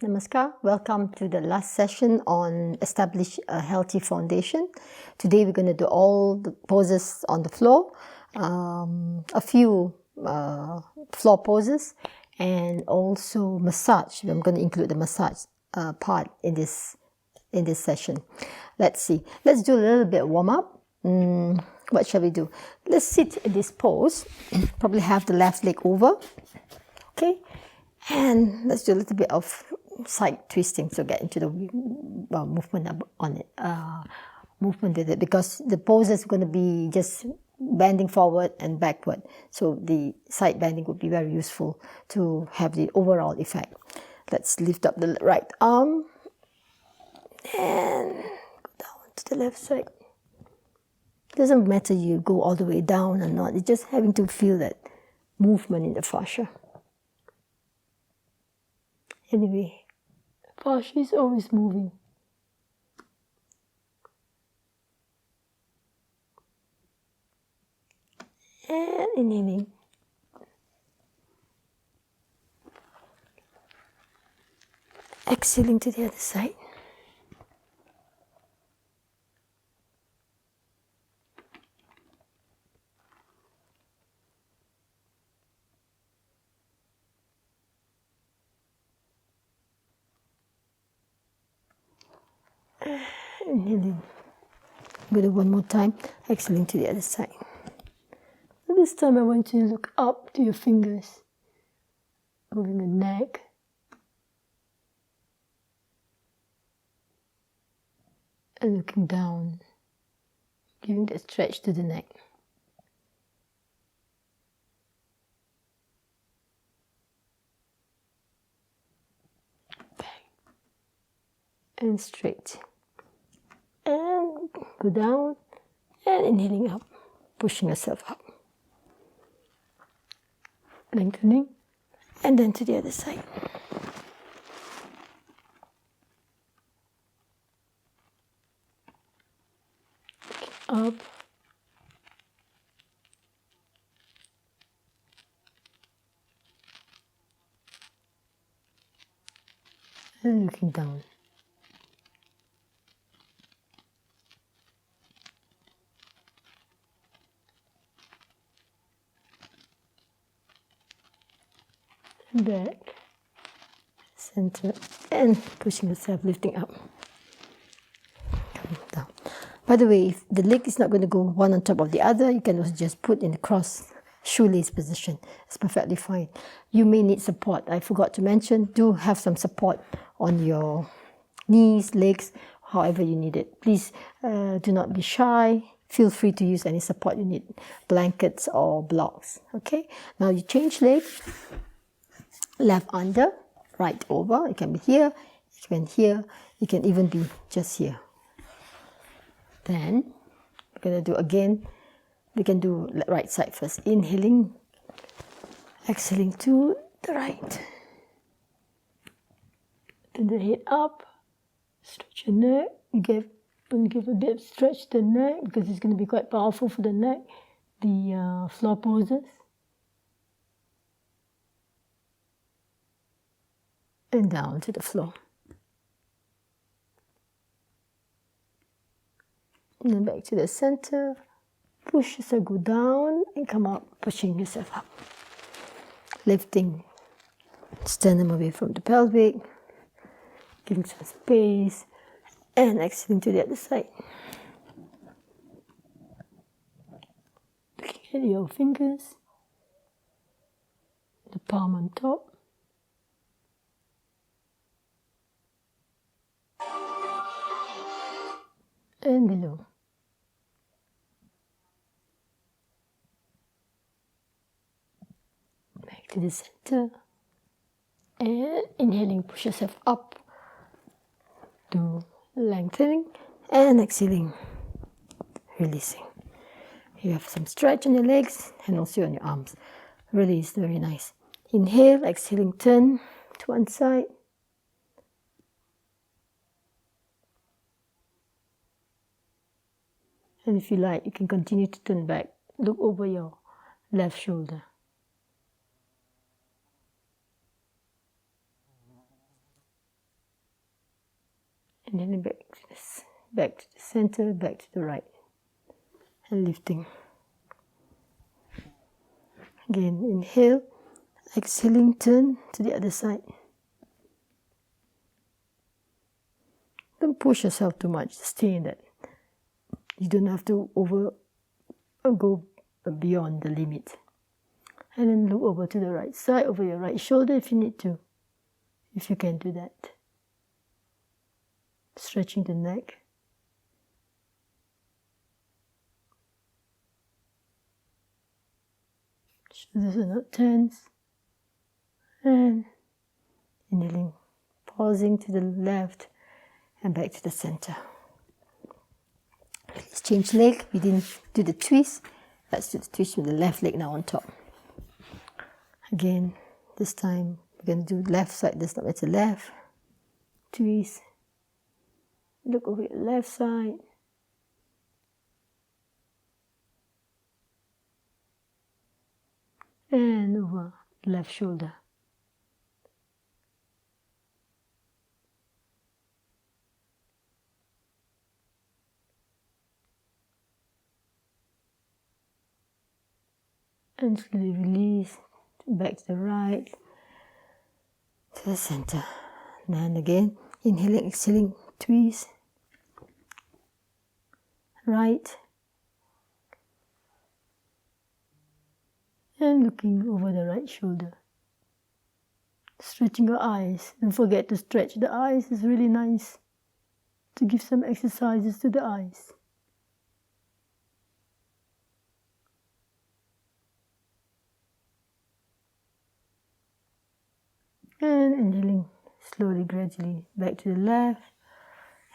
Namaskar. Welcome to the last session on establish a healthy foundation. Today we're going to do all the poses on the floor, a few floor poses, and also massage. I'm going to include the massage part in this session. Let's see. Let's do a little bit warm up. What shall we do? Let's sit in this pose. Probably have the left leg over. Okay. And let's do a little bit of side twisting, so get into the movement on it, movement with it, because the pose is going to be just bending forward and backward. So the side bending would be very useful to have the overall effect. Let's lift up the right arm and go down to the left side. Doesn't matter you go all the way down or not. It's just having to feel that movement in the fascia. Anyway, fascia is always moving. And inhaling. Exhaling to the other side. Inhaling. Go do one more time. Exhaling to the other side. And this time I want you to look up to your fingers, moving the neck. And looking down, giving that stretch to the neck. Back. And straight. And go down, and inhaling up, pushing yourself up. Lengthening, and then to the other side. Up. And looking down. Back, center, and pushing yourself, lifting up. Come down. By the way, if the leg is not going to go one on top of the other, you can also just put in the cross shoelace position. It's perfectly fine. You may need support. I forgot to mention, do have some support on your knees, legs, however you need it. Please do not be shy. Feel free to use any support you need, blankets or blocks. Okay, now you change leg. Left under, right over. It can be here, it can be here, it can even be just here. Then we're going to do again, we can do right side first. Inhaling, exhaling to the right. Turn the head up, stretch your neck. You give a bit of stretch to the neck because it's going to be quite powerful for the neck. The floor poses. And down to the floor. And then back to the center. Push yourself, go down and come up, pushing yourself up. Lifting sternum away from the pelvic. Giving some space. And exhaling to the other side. Looking at your fingers. The palm on top. And below. Back to the center. And inhaling, push yourself up to lengthening and exhaling, releasing. You have some stretch on your legs and also on your arms. Release, very nice. Inhale, exhaling, turn to one side. And if you like, you can continue to turn back. Look over your left shoulder. And then back to this, back to the center, back to the right. And lifting. Again, inhale, exhaling, turn to the other side. Don't push yourself too much, stay in that. You don't have to go beyond the limit. And then look over to the right side, over your right shoulder if you need to, if you can do that. Stretching the neck. Shoulders are not tense. And inhaling, pausing to the left and back to the center. Let's change leg. We didn't do the twist. Let's do the twist with the left leg now on top. Again, this time we're going to do left side. This time it's the left. Twist. Look over your left side. And over left shoulder. And slowly release back to the right, to the center. And again, inhaling, exhaling, twist. Right. And looking over the right shoulder. Stretching your eyes. Don't forget to stretch the eyes. It's really nice to give some exercises to the eyes. And inhaling slowly, gradually back to the left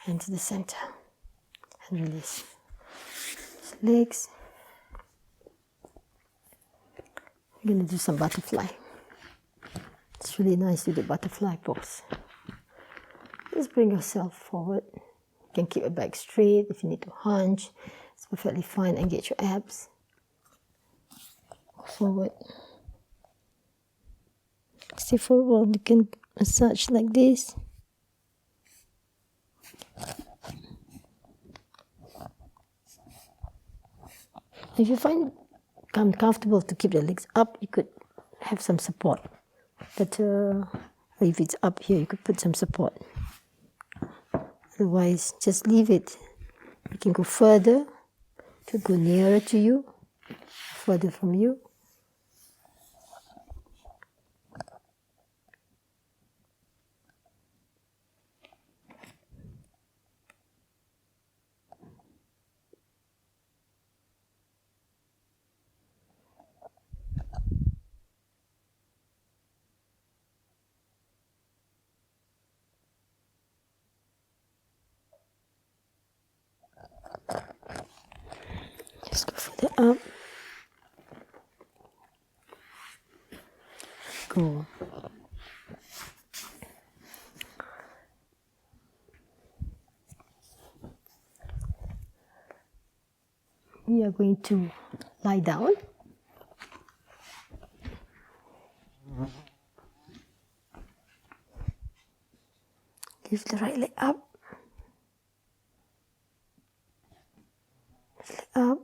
and to the center. And release. Legs. We're going to do some butterfly. It's really nice to do butterfly pose. Just bring yourself forward. You can keep your back straight. If you need to hunch, it's perfectly fine. Engage your abs. Forward. Stay forward. You can massage like this. If you find comfortable to keep the legs up, you could have some support. But if it's up here, you could put some support. Otherwise, just leave it. You can go further, to go nearer to you, further from you. Just go further up. Go. We are going to lie down. Lift the right leg up. Leg up.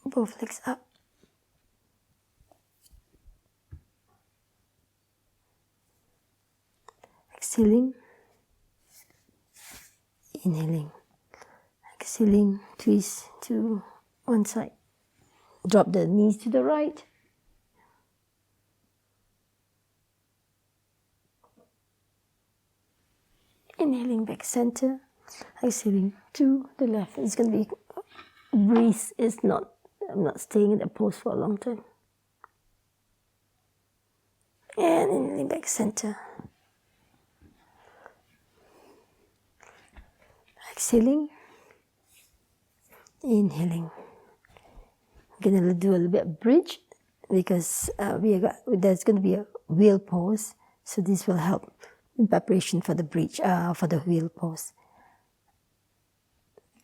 Both legs up. Exhaling. Inhaling. Exhaling. Twist to one side. Drop the knees to the right. Inhaling back center. Exhaling to the left. It's going to be breeze. I'm not staying in that pose for a long time. And inhaling back center. Exhaling. Inhaling. We're going to do a little bit of bridge because there's going to be a wheel pose. So this will help in preparation for the bridge, for the wheel pose.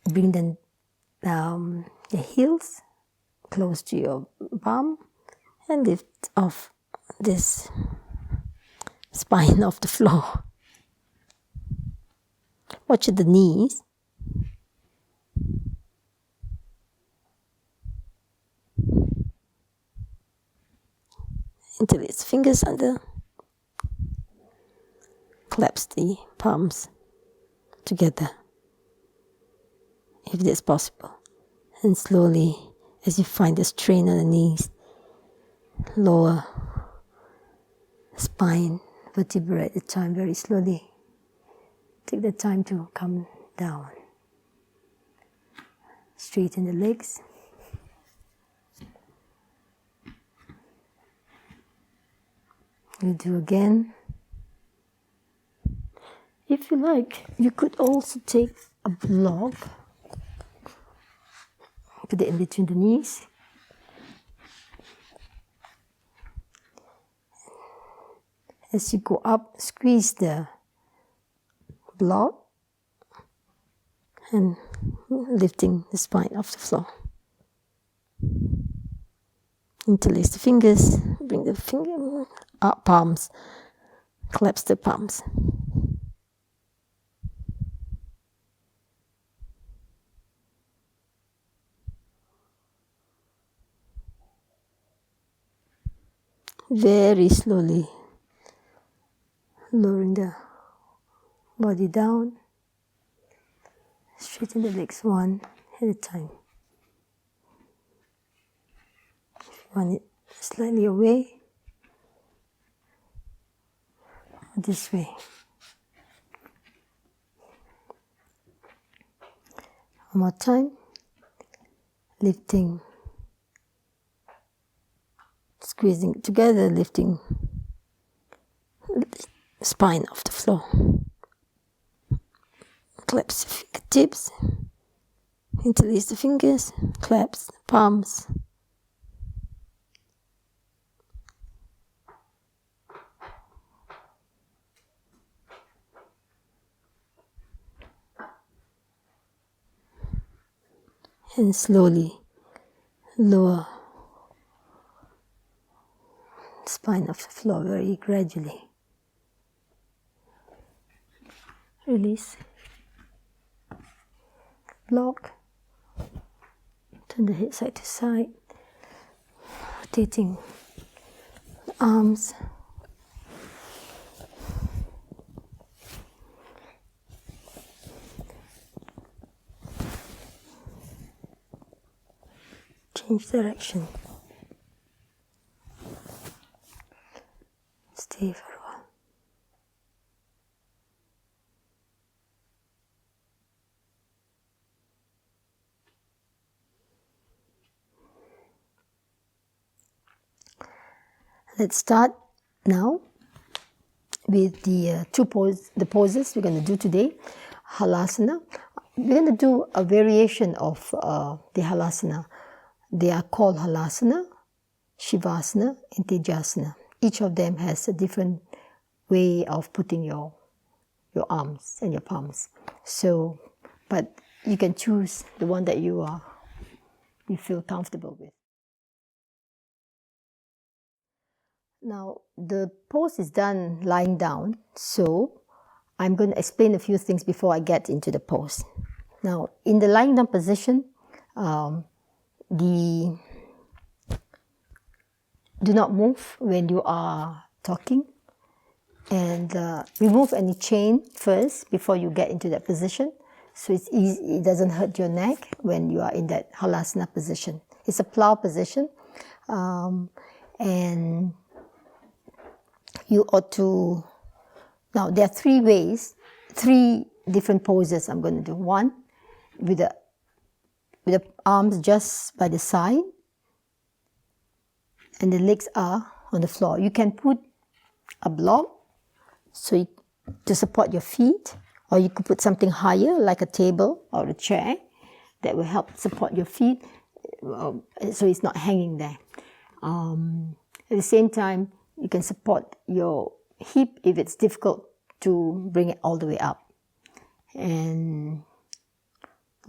Bring the heels close to your bum and lift off this spine off the floor. Watch the knees. Interlace fingers under. Clasp the palms together, if that's possible. And slowly, as you find the strain on the knees, lower spine, vertebrae at the time, very slowly. Take the time to come down. Straighten the legs. We'll do again. If you like, you could also take a block, put it in between the knees. As you go up, squeeze the block and lifting the spine off the floor. Interlace the fingers, bring the finger up, palms, clasp the palms. Very slowly, lowering the body down. Straighten the legs one at a time. If you want it slightly away, or this way. One more time. Lifting, squeezing together, lifting the spine off the floor. Clasp the fingertips, interlace the fingers, clasp the palms. And slowly lower the spine of the floor very gradually. Release. Block. Turn the head side to side. Rotating the arms. Change direction. Stay for a while. Let's start now with the poses we're going to do today. Halasana. We're going to do a variation of the Halasana. They are called Halasana, Shivasana and Tejasasana. Each of them has a different way of putting your arms and your palms. So, but you can choose the one that you feel comfortable with. Now, the pose is done lying down, so I'm going to explain a few things before I get into the pose. Now, in the lying down position, do not move when you are talking, and remove any chain first before you get into that position, so it's easy, it doesn't hurt your neck when you are in that Halasana position. It's a plow position, and you ought to. Now there are three different poses I'm going to do. One with the arms just by the side, and the legs are on the floor. You can put a block to support your feet, or you could put something higher like a table or a chair that will help support your feet, so it's not hanging there. At the same time, you can support your hip if it's difficult to bring it all the way up. And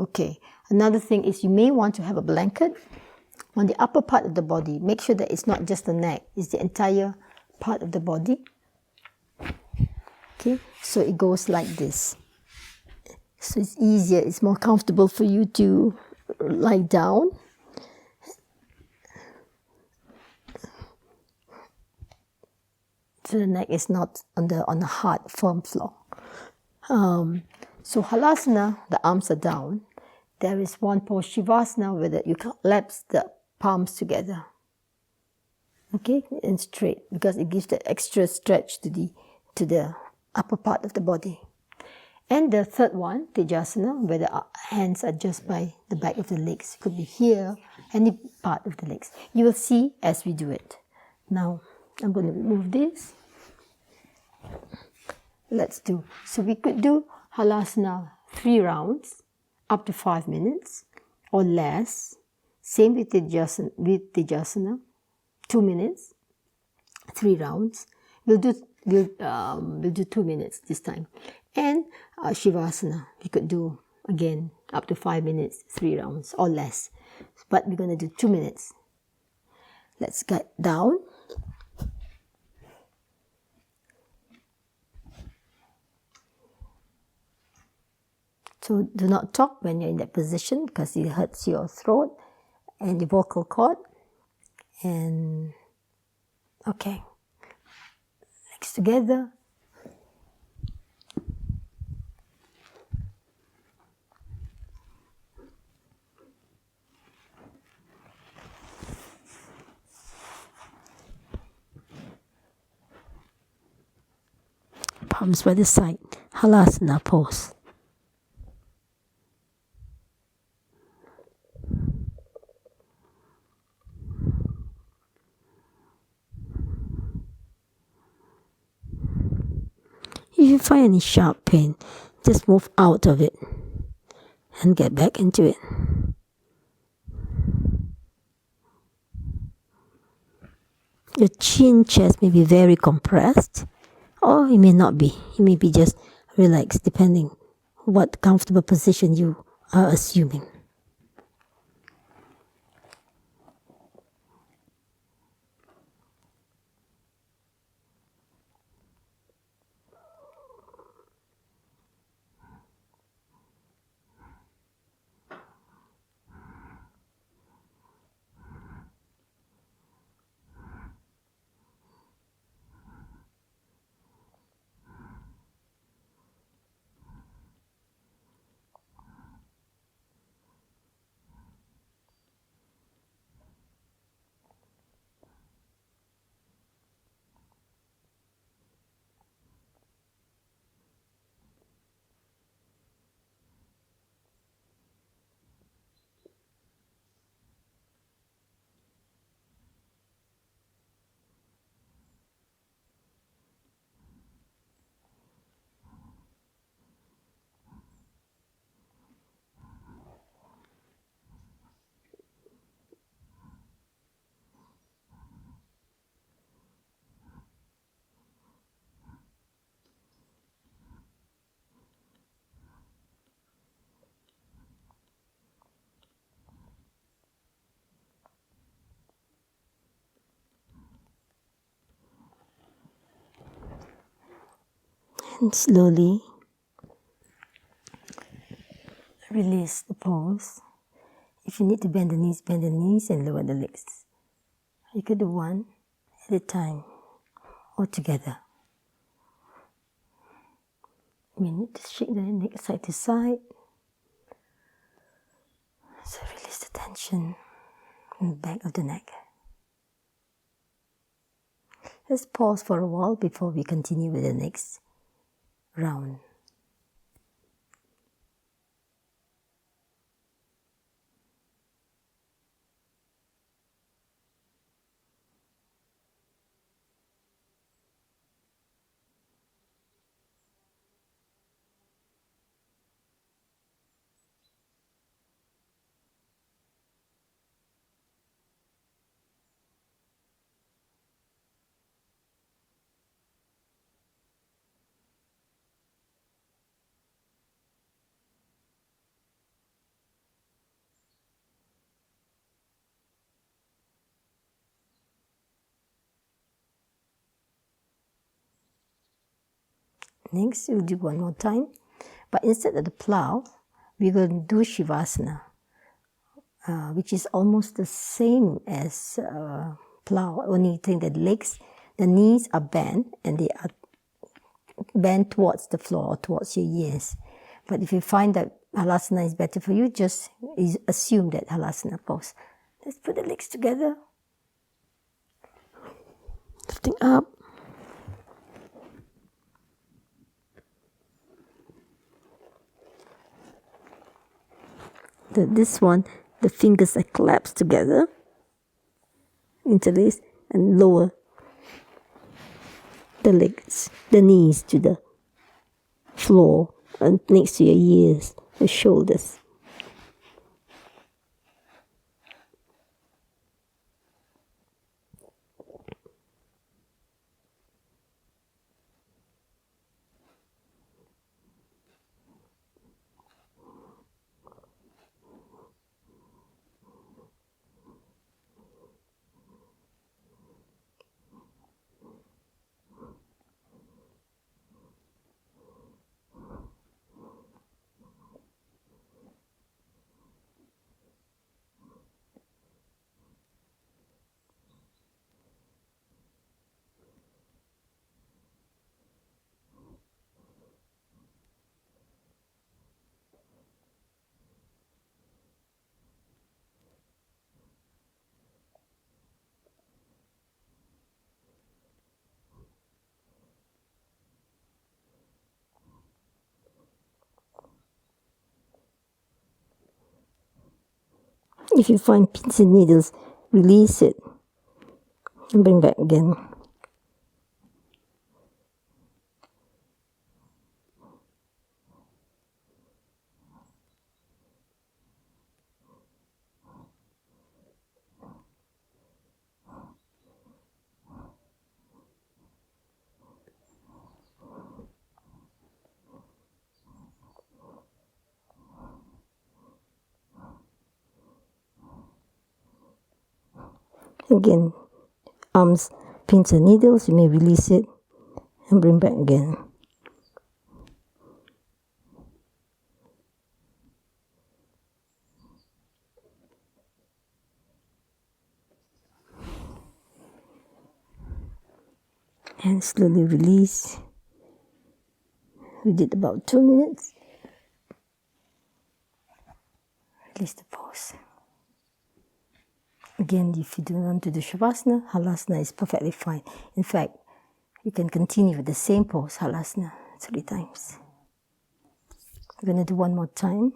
okay, another thing is you may want to have a blanket on the upper part of the body. Make sure that it's not just the neck, it's the entire part of the body. Okay, so it goes like this. So it's easier, it's more comfortable for you to lie down. So the neck is not on the hard, firm floor. So Halasana, the arms are down. There is one pose, Shivasana, where you collapse the palms together. Okay, and straight, because it gives the extra stretch to the upper part of the body. And the third one, Tejasasana, where the hands are just by the back of the legs. It could be here, any part of the legs. You will see as we do it. Now, I'm going to remove this. Let's do. So we could do Halasana 3 rounds, up to 5 minutes or less. Same with Tejasasana, 2 minutes, 3 rounds. We'll do 2 minutes this time. And Shivasana, we could do again up to 5 minutes, 3 rounds or less. But we're going to do 2 minutes. Let's get down. So do not talk when you're in that position because it hurts your throat and your vocal cord. And okay, legs together. Palms by the side, Halasana pose. If you find any sharp pain, just move out of it and get back into it. Your chin chest may be very compressed, or it may not be. It may be just relaxed, depending what comfortable position you are assuming. And slowly release the pose. If you need to bend the knees and lower the legs. You could do one at a time or together. You need to shake the neck side to side. So release the tension in the back of the neck. Let's pause for a while before we continue with the next round. Next, we'll do one more time. But instead of the plow, we're going to do Shivasana, which is almost the same as plow. Only thing that the knees are bent and they are bent towards the floor, towards your ears. But if you find that Halasana is better for you, just assume that Halasana pose. Let's put the legs together. Lifting up. This one, the fingers are clasped together, interlace, and lower the legs, the knees to the floor and next to your ears, the shoulders. If you find pins and needles, release it and bring back again. Again, arms, pins and needles, you may release it and bring back again. And slowly release. We did about 2 minutes. Release the pose. Again, if you don't want to do Shavasana, Halasana is perfectly fine. In fact, you can continue with the same pose, Halasana, 3 times. We're going to do one more time.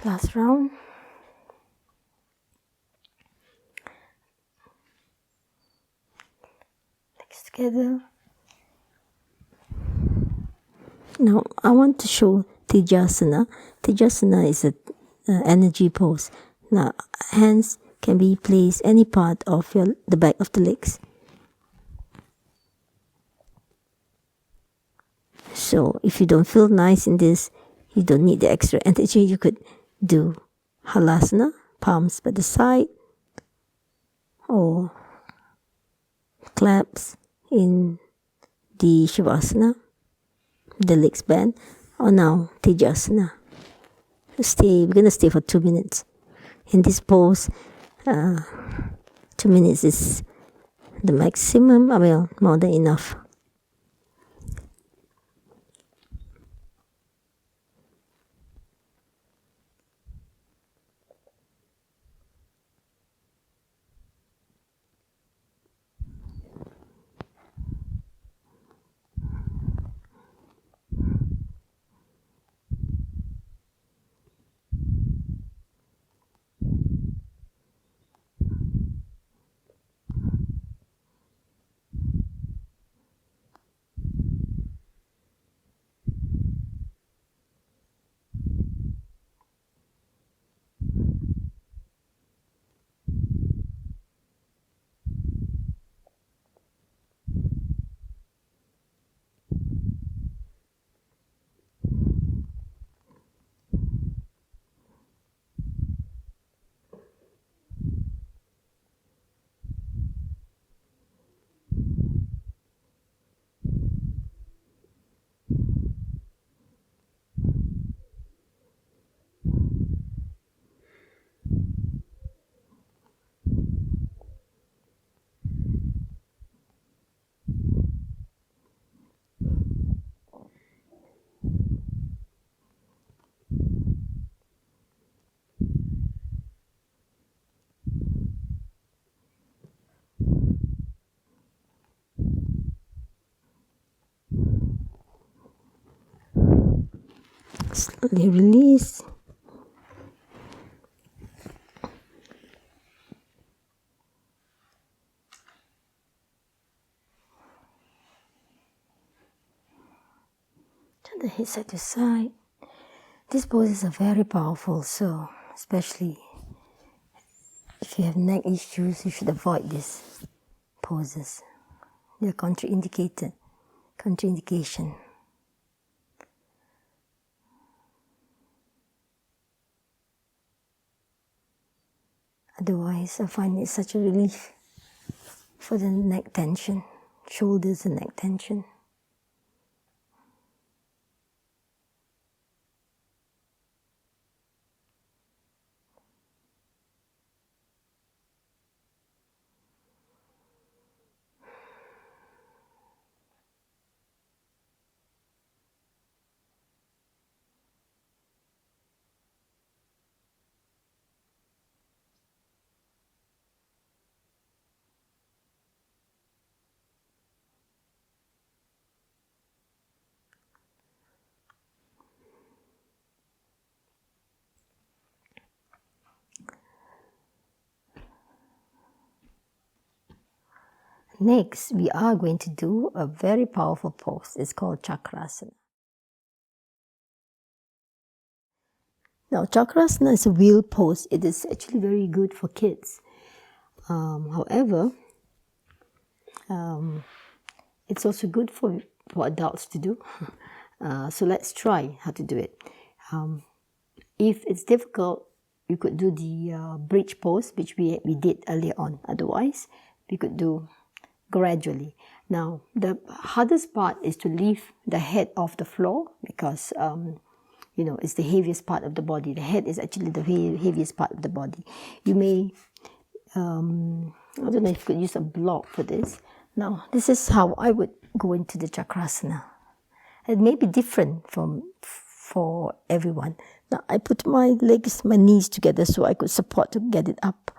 Last round. Legs together. Now, I want to show Tejasasana. Tejasasana is an energy pose. Now, hands can be placed any part of the back of the legs. So, if you don't feel nice in this, you don't need the extra energy, you could do Halasana, palms by the side, or claps in the Shivasana, the legs bend, or now Tejasasana. We're going to stay for 2 minutes. In this pose, 2 minutes is the maximum, more than enough. Slowly release. Turn the head side to side. These poses are very powerful, so especially if you have neck issues, you should avoid these poses. They're contraindication. Otherwise, I find it such a relief for the neck tension, shoulders and neck tension. Next, we are going to do a very powerful pose. It's called Cakrasana. Now, Cakrasana is a wheel pose. It is actually very good for kids. However, it's also good for adults to do. So let's try how to do it. If it's difficult, you could do the bridge pose, which we did earlier on. Otherwise, we could do gradually. Now, the hardest part is to lift the head off the floor because, it's the heaviest part of the body. The head is actually the heaviest part of the body. You may, I don't know if you could use a block for this. Now, this is how I would go into the Cakrasana. It may be different for everyone. Now, I put my knees together so I could support to get it up.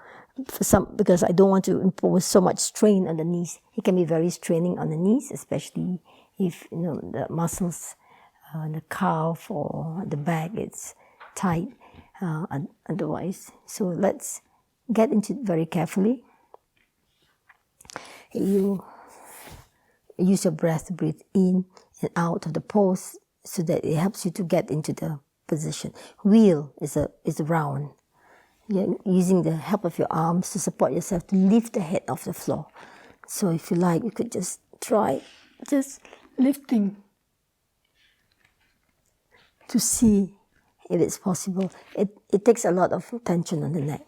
Because I don't want to impose so much strain on the knees. It can be very straining on the knees, especially if the muscles, the calf or the back, it's tight otherwise. So let's get into it very carefully. You use your breath to breathe in and out of the pose so that it helps you to get into the position. Wheel is round. You're using the help of your arms to support yourself to lift the head off the floor. So if you like, you could just try just lifting to see if it's possible. It takes a lot of tension on the neck.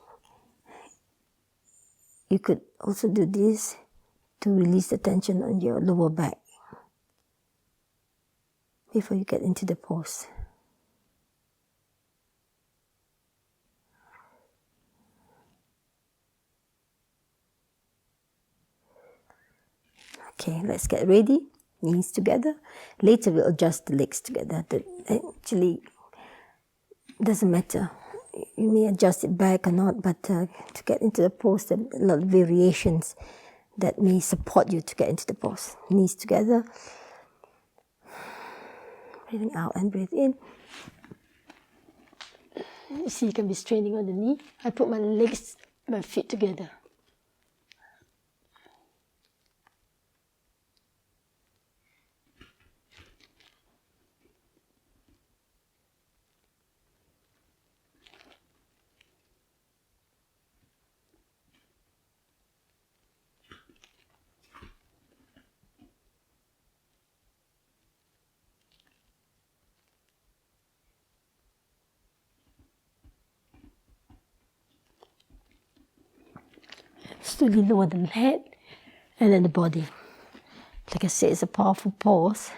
You could also do this to release the tension on your lower back before you get into the pose. Okay, let's get ready. Knees together. Later we'll adjust the legs together. Actually, doesn't matter. You may adjust it back or not, but to get into the pose, there are a lot of variations that may support you to get into the pose. Knees together. Breathing out and breathe in. You see, you can be straining on the knee. I put my feet together. Slowly lower the head and then the body. Like I said, it's a powerful pose.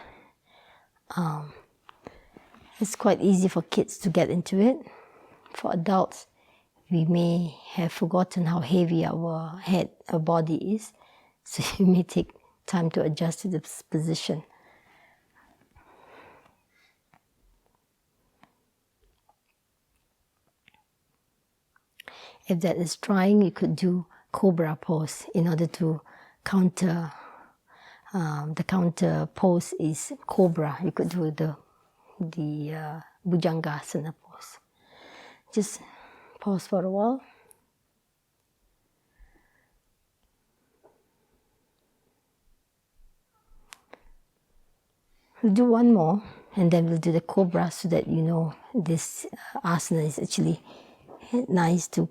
It's quite easy for kids to get into it. For adults, we may have forgotten how heavy our body is, so it may take time to adjust to this position. If that is trying, you could do Cobra pose in order to counter. The counter pose is Cobra. You could do the Bhujangasana pose. Just pause for a while. We'll do one more, and then we'll do the Cobra, so that you know this asana is actually nice to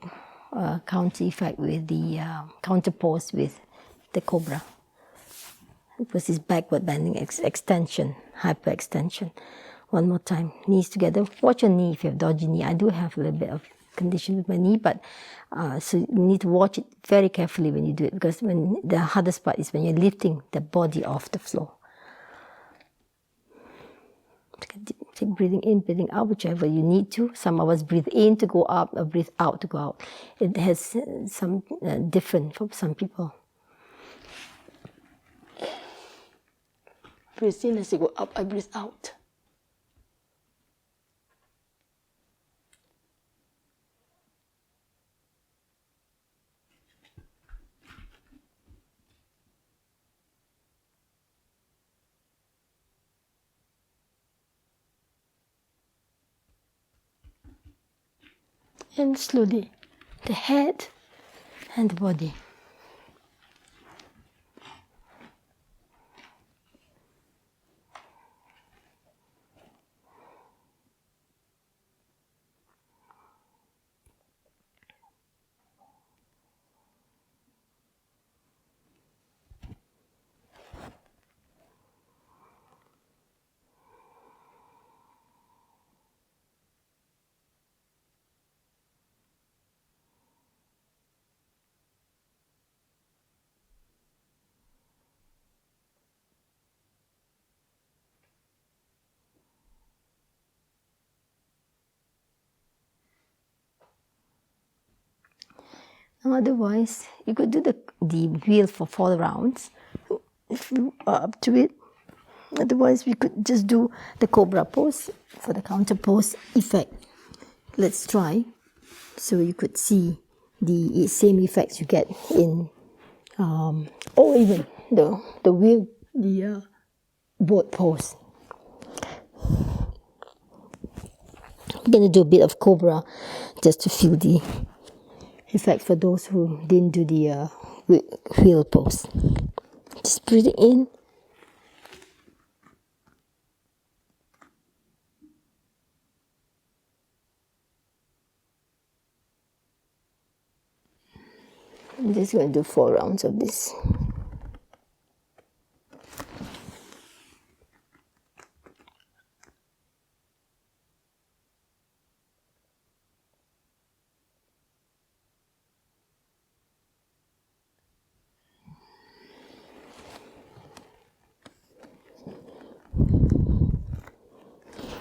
counter effect with the counter pose with the Cobra. Because it's backward bending, extension, hyperextension. One more time, knees together. Watch your knee if you have dodgy knee. I do have a little bit of condition with my knee, but so you need to watch it very carefully when you do it, because when the hardest part is when you're lifting the body off the floor. Keep breathing in, breathing out, whichever you need to. Some of us breathe in to go up, or breathe out to go out. It has some different for some people. Breathe in as you go up, I breathe out. And slowly, the head and the body. Otherwise, you could do the wheel for 4 rounds if you are up to it. Otherwise, we could just do the Cobra pose for the counter pose effect. Let's try, so you could see the same effects you get in, or even the wheel, the boat pose. I'm going to do a bit of Cobra just to feel the effect for those who didn't do the wheel pose. Just breathe in. I'm just going to do 4 rounds of this.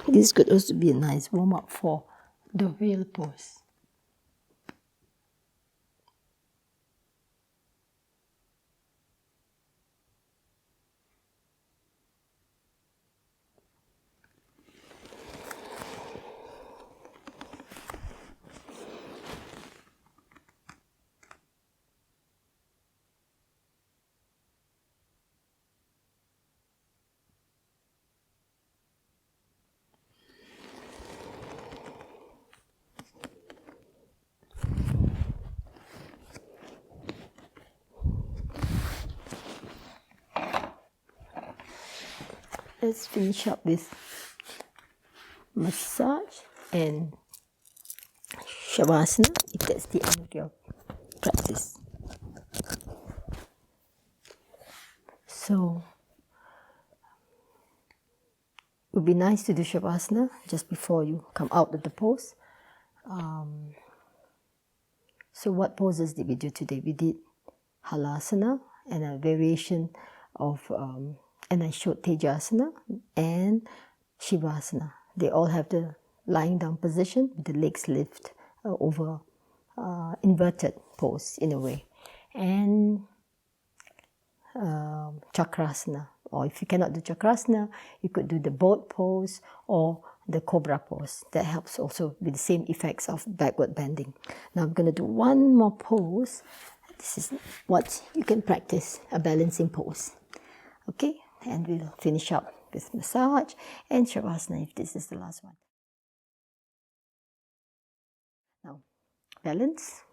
This could also be a nice warm-up for the wheel pose. Let's finish up with massage and Shavasana, if that's the end of your practice. So, it would be nice to do Shavasana just before you come out of the pose. So what poses did we do today? We did Halasana and a variation of, and I showed Tejasasana and Shivasana. They all have the lying down position with the legs lift over inverted pose in a way. And Cakrasana, or if you cannot do Cakrasana, you could do the boat pose or the Cobra pose. That helps also with the same effects of backward bending. Now I'm going to do one more pose. This is what you can practice, a balancing pose. Okay, and we'll finish up with massage and Shavasana if this is the last one. balance.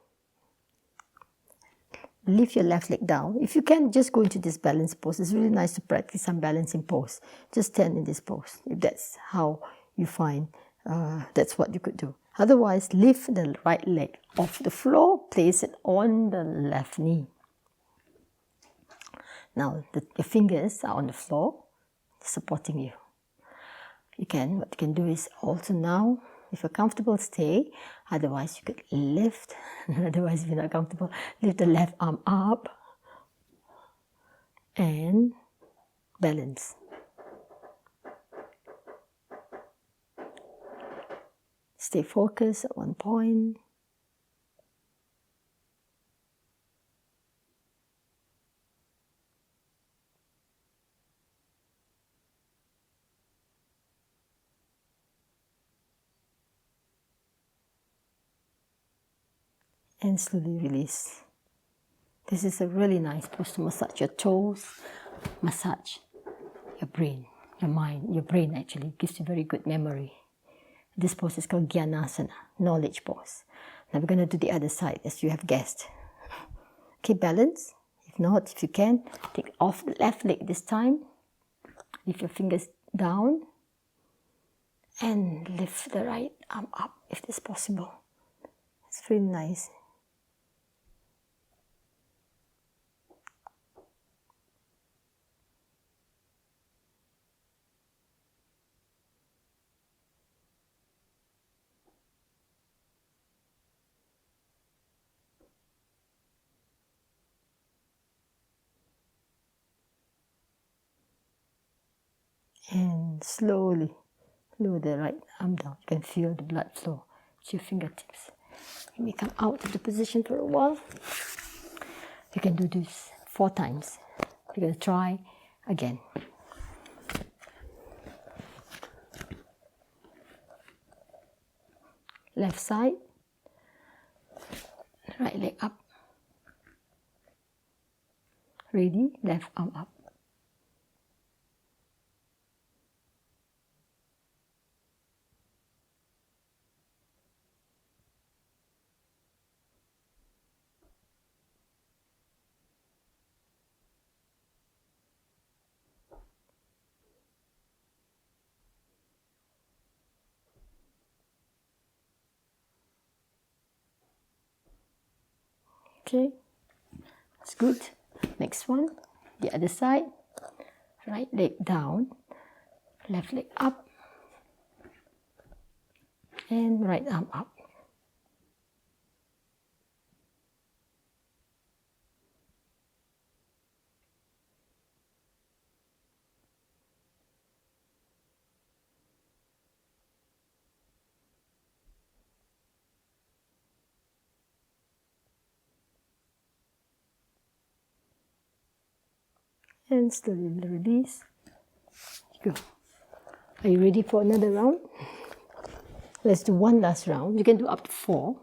Lift your left leg down. If you can, just go into this balance pose. It's really nice to practice some balancing pose. Just stand in this pose, if that's how you find that's what you could do. Otherwise, lift the right leg off the floor, place it on the left knee. Now, your fingers are on the floor, supporting you. What you can do is also now, if you're comfortable, stay. Otherwise, you could lift. Otherwise, if you're not comfortable, lift the left arm up and balance. Stay focused at one point. And slowly release. This is a really nice pose to massage your toes, massage your brain, your mind, your brain actually. It gives you very good memory. This pose is called Jinanasana, knowledge pose. Now we're going to do the other side as you have guessed. Okay, balance. If not, if you can, take off the left leg this time. Lift your fingers down and lift the right arm up if it's possible. It's really nice. And slowly lower the right arm down. You can feel the blood flow to your fingertips. You may come out of the position for a while. You can do this 4 times. You're going to try again. Left side. Right leg up. Ready? Left arm up. Okay, that's good. Next one, the other side. Right leg down, left leg up, and right arm up. And slowly release. Go. Are you ready for another round? Let's do one last round. You can do up to 4.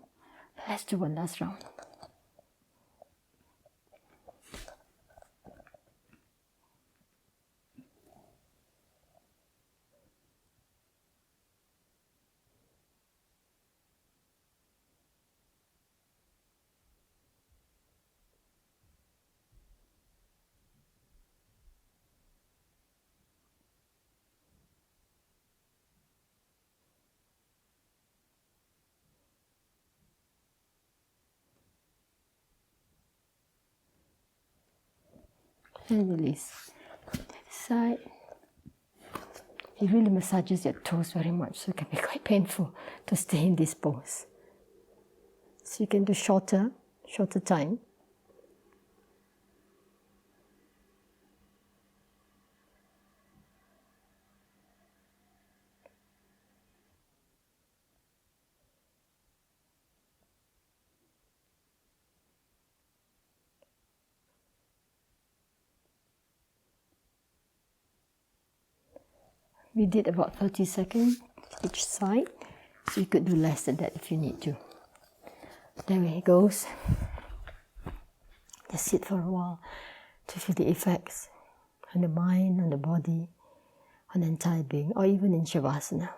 Let's do one last round. And release. The other side. It really massages your toes very much, so it can be quite painful to stay in this pose. So you can do shorter time. We did about 30 seconds each side, so you could do less than that if you need to. There it goes. Just sit for a while to feel the effects on the mind, on the body, on the entire being, or even in Shavasana.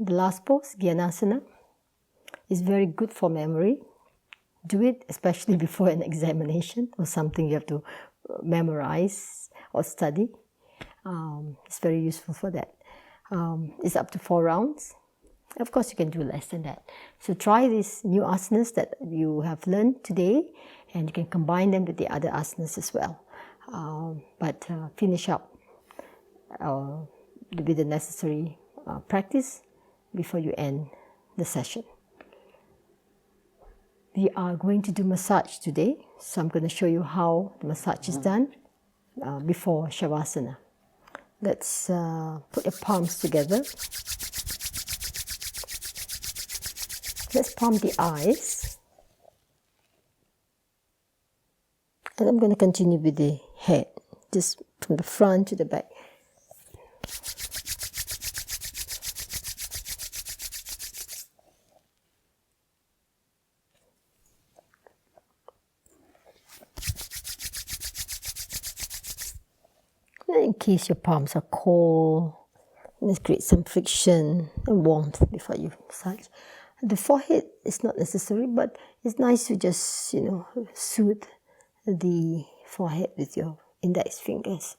The last pose, Jinanasana, is very good for memory. Do it especially before an examination or something you have to memorize or study. It's very useful for that. It's up to 4 rounds. Of course, you can do less than that. So try these new asanas that you have learned today, and you can combine them with the other asanas as well. But finish up with the necessary practice before you end the session. We are going to do massage today, so I'm going to show you how the massage is done before Shavasana. Let's put your palms together. Let's palm the eyes. And I'm going to continue with the head, just from the front to the back. In case your palms are cold, let's create some friction and warmth before you massage. The forehead is not necessary, but it's nice to just, soothe the forehead with your index fingers.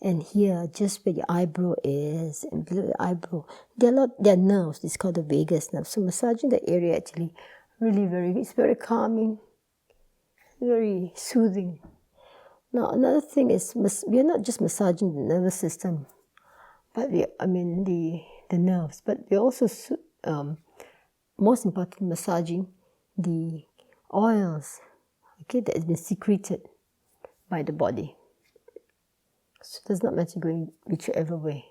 And here, just where your eyebrow is, and below your eyebrow, there are nerves. It's called the vagus nerve. So massaging the area actually it's very calming, very soothing. Now, another thing is, we are not just massaging the nervous system, but the nerves, but we're also, most important, massaging the oils, that has been secreted by the body. So it does not matter going whichever way.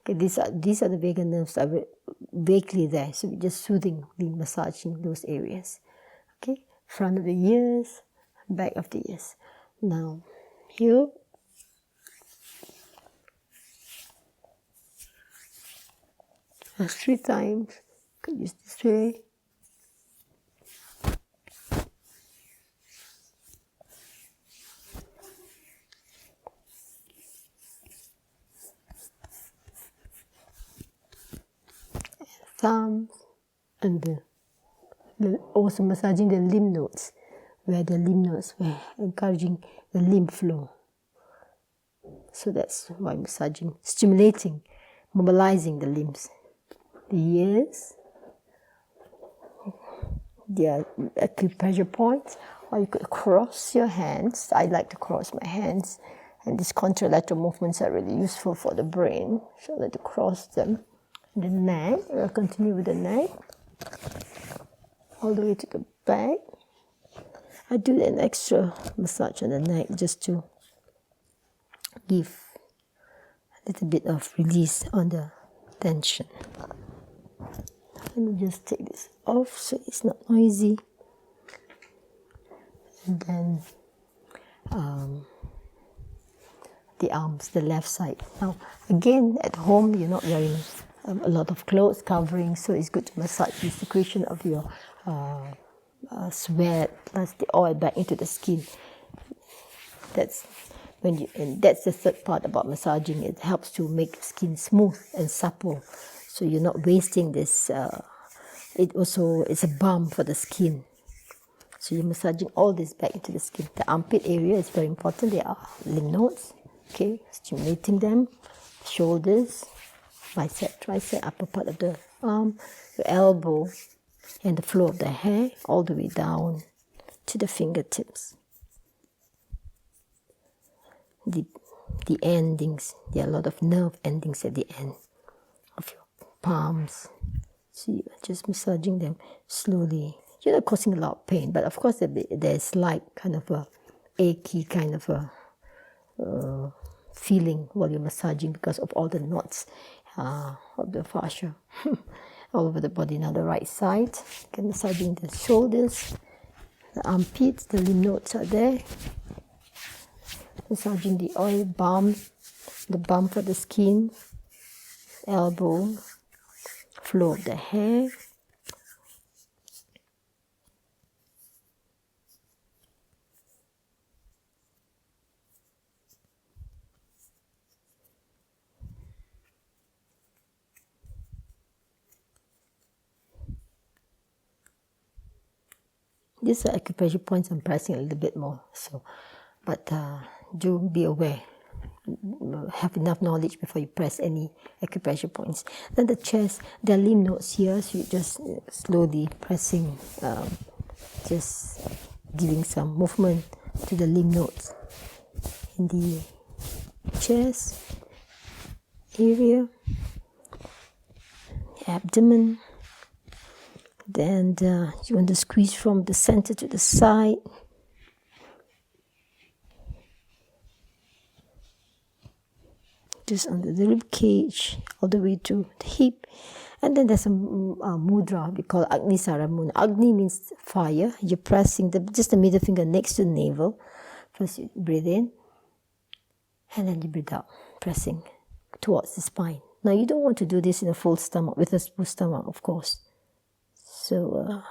Okay, these are the vagus nerves that are vaguely there, so we're just soothing, massaging those areas. Okay, front of the ears, back of the ears. Now, here, that's 3 times. You can use this way. Thumbs, and also massaging the lymph nodes, where encouraging the lymph flow. So that's why massaging, stimulating, mobilizing the limbs. The ears, their acupressure points, or you could cross your hands. I like to cross my hands, and these contralateral movements are really useful for the brain, so I like to cross them. The neck, we'll continue with the neck, all the way to the back. I do an extra massage on the neck just to give a little bit of release on the tension. Let me just take this off so it's not noisy. And then the arms, the left side. Now, again, at home, you're not wearing a lot of clothes covering, so it's good to massage the secretion of your sweat plus the oil back into the skin. That's the third part about massaging. It helps to make skin smooth and supple, so you're not wasting this. It's a balm for the skin. So you're massaging all this back into the skin. The armpit area is very important. There are lymph nodes. Okay, stimulating them. Shoulders, bicep, tricep, upper part of the arm, your elbow, and the flow of the hair all the way down to the fingertips. The endings, there are a lot of nerve endings at the end of your palms. So you're just massaging them slowly. You're not causing a lot of pain, but of course there's like kind of a achy kind of a feeling while you're massaging because of all the knots of the fascia all over the body. Now the right side, again massaging the shoulders, the armpits, the lymph nodes are there. Massaging the oil balm, the balm for the skin, elbow, flow of the hair. These are acupressure points. I'm pressing a little bit more. So, but do be aware. Have enough knowledge before you press any acupressure points. Then the chest, there are lymph nodes here, so you just slowly pressing, just giving some movement to the lymph nodes in the chest area, abdomen. Then you want to squeeze from the center to the side. Just under the rib cage, all the way to the hip. And then there's a mudra we call Agni Saramuna. Agni means fire. You're pressing just the middle finger next to the navel. First you breathe in, and then you breathe out, pressing towards the spine. Now you don't want to do this in a full stomach, with a full stomach, of course. So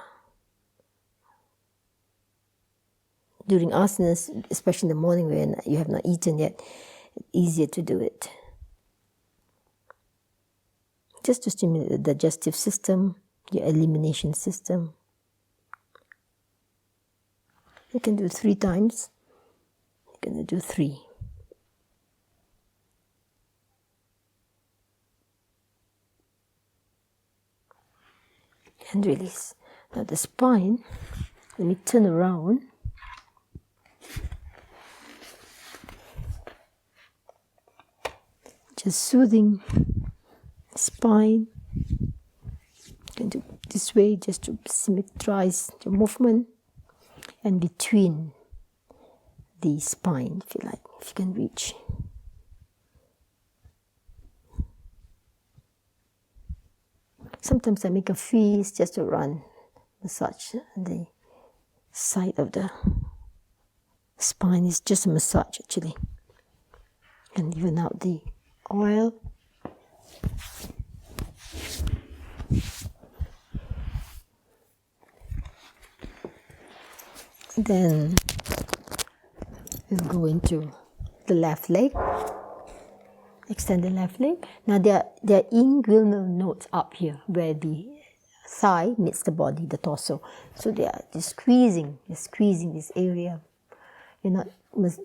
during asanas, especially in the morning when you have not eaten yet, it's easier to do it. Just to stimulate the digestive system, your elimination system. You can do 3 times. You're going to do 3. And release. Now the spine, let me turn around. Just soothing spine. You can do this way just to symmetrize your movement, and between the spine, if you like, if you can reach. Sometimes I make a fist just to massage the side of the spine. Is just a massage actually, and even out the oil. Then we'll go into the left leg. Extend the left leg. Now there are inguinal nodes up here where the thigh meets the body, the torso. So they are just squeezing this area. You're not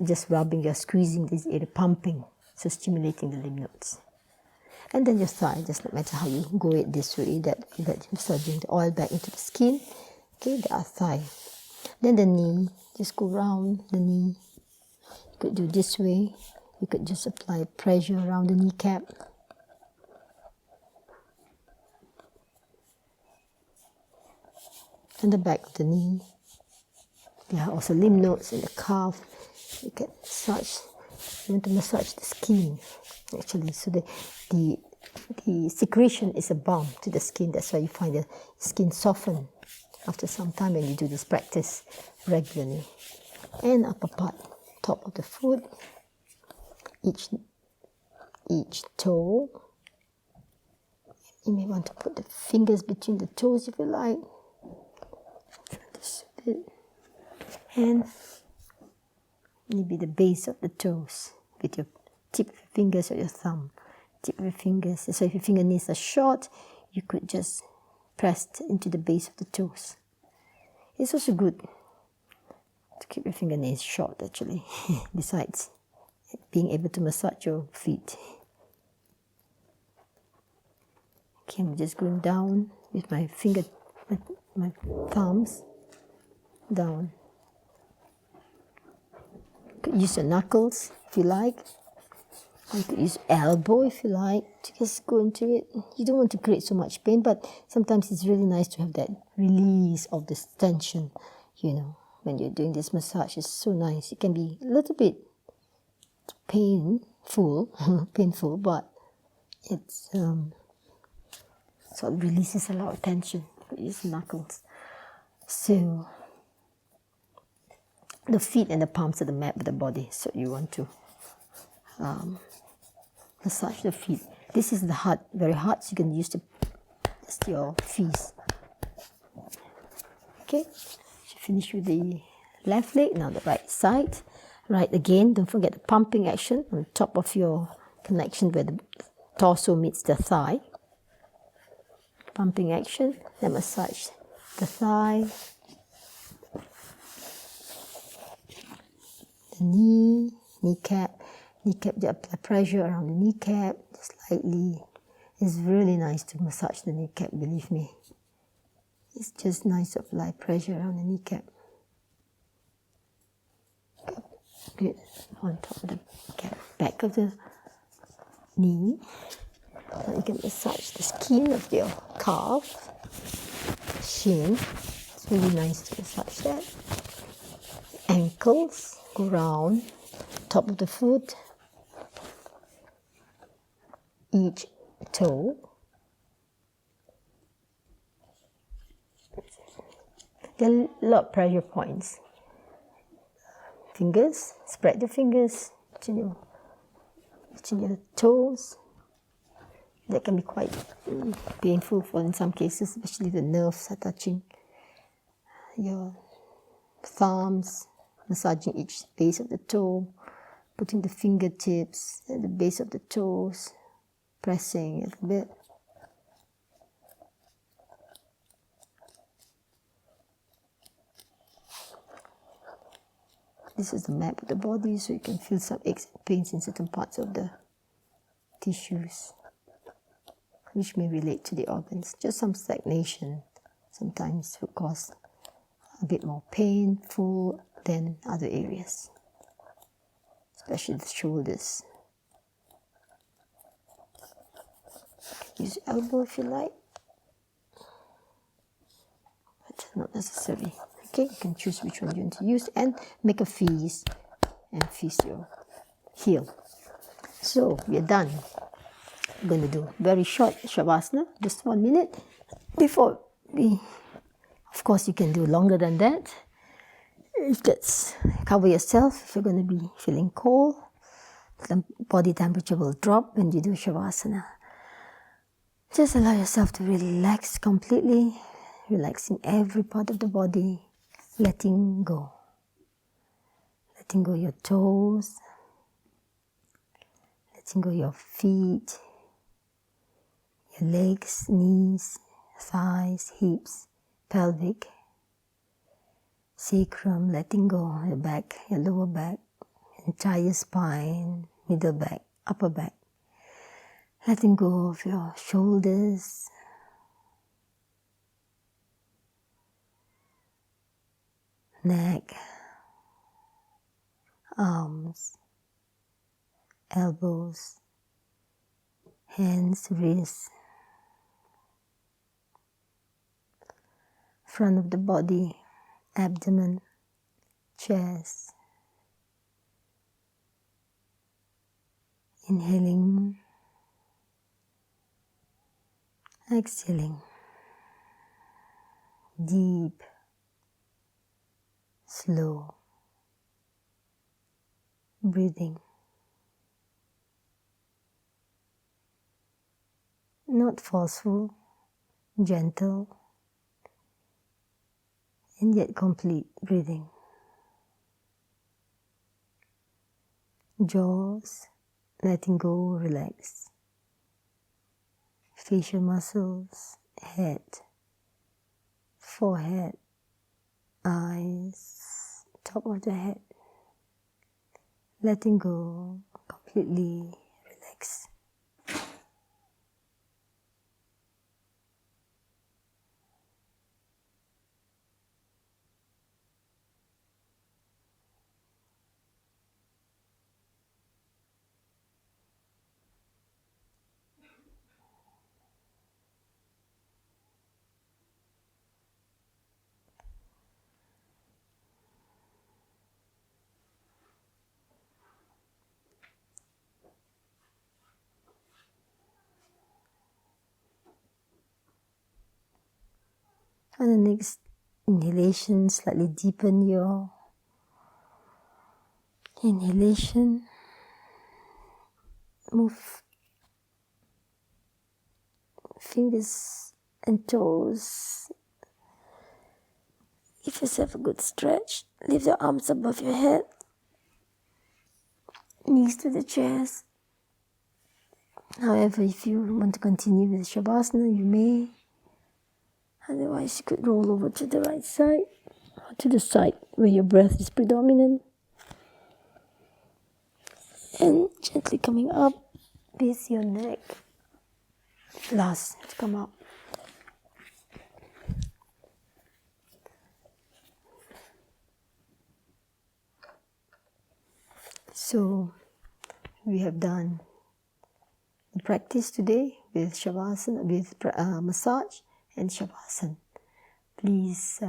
just rubbing, you're squeezing this area, pumping, so stimulating the lymph nodes. And then your thigh, just no matter how you go it this way, that massaging the oil back into the skin. Okay, the thigh. Then the knee, just go round the knee. You could do this way. You could just apply pressure around the kneecap. And the back of the knee. There are also lymph nodes in the calf. You can massage. You want to massage the skin, actually. So the secretion is a balm to the skin. That's why you find the skin soften after some time when you do this practice regularly. And upper part, top of the foot. Each toe. You may want to put the fingers between the toes if you like. And maybe the base of the toes with your tip of your fingers or your thumb. Tip of your fingers. So if your fingernails are short, you could just press into the base of the toes. It's also good to keep your fingernails short actually, besides being able to massage your feet. Okay, I'm just going down with my my thumbs down. You could use your knuckles if you like. You could use elbow if you like to just go into it. You don't want to create so much pain, but sometimes it's really nice to have that release of this tension, when you're doing this massage. It's so nice. It can be a little bit painful, but it's sort of releases a lot of tension. Use knuckles. So the feet and the palms are the map of the body. So you want to massage the feet. This is the hard, very hard. So you can use just your feet. Okay. So finish with the left leg. Now the right side. Right again. Don't forget the pumping action on top of your connection where the torso meets the thigh. Pumping action. Then massage the thigh. the knee, kneecap, apply pressure around the kneecap, just lightly. It's really nice to massage the kneecap, believe me. It's just nice to apply pressure around the kneecap. Good. On top of the back of the knee. Now you can massage the skin of your calf, shin. It's really nice to massage that. Ankles, go round, top of the foot, each toe. There are a lot of pressure points. Fingers, spread the fingers between your toes. That can be quite painful for in some cases, especially the nerves are touching your thumbs, massaging each base of the toe, putting the fingertips at the base of the toes, pressing a little bit. This is the map of the body, so you can feel some aches and pains in certain parts of the tissues, which may relate to the organs. Just some stagnation sometimes will cause a bit more painful than other areas, especially the shoulders. Use your elbow if you like, but not necessary. Okay, you can choose which one you want to use and make a feast and feast your heel. So we're done. We're going to do very short Shavasana, just 1 minute before we, of course you can do longer than that. If that's, cover yourself if you're going to be feeling cold. The body temperature will drop when you do Shavasana. Just allow yourself to relax completely, relaxing every part of the body, letting go. Letting go your toes, letting go your feet, your legs, knees, thighs, hips, pelvic, sacrum, letting go your back, your lower back, entire spine, middle back, upper back. Letting go of your shoulders, neck, arms, elbows, hands, wrists, front of the body, abdomen, chest. Inhaling, exhaling, deep, slow, breathing. Not forceful, gentle, and yet complete breathing. Jaws, letting go, relax. Facial muscles, head, forehead, eyes, top of the head. Letting go, completely relax. On the next inhalation, slightly deepen your inhalation. Move fingers and toes. Give yourself a good stretch. Lift your arms above your head. Knees to the chest. However, if you want to continue with Shavasana, you may. Otherwise, you could roll over to the right side, or to the side where your breath is predominant. And gently coming up, base your neck. Last, to come up. So, we have done the practice today with Shavasana, with massage and Shavasana. Please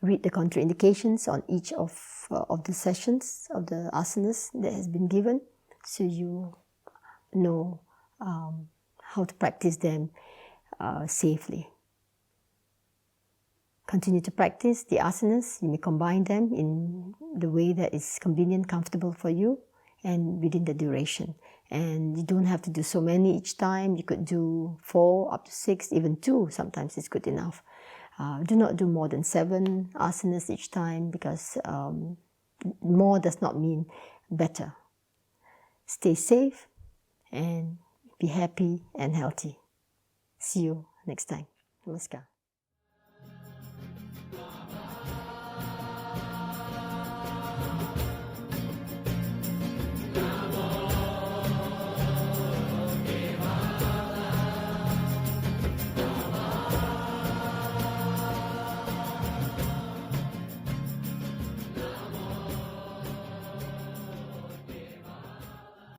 read the contraindications on each of the sessions of the asanas that has been given, so you know how to practice them safely. Continue to practice the asanas. You may combine them in the way that is convenient, comfortable for you, and within the duration. And you don't have to do so many each time. You could do 4 up to 6, even 2 sometimes is good enough. Do not do more than 7 asanas each time, because more does not mean better. Stay safe and be happy and healthy. See you next time. Namaskar.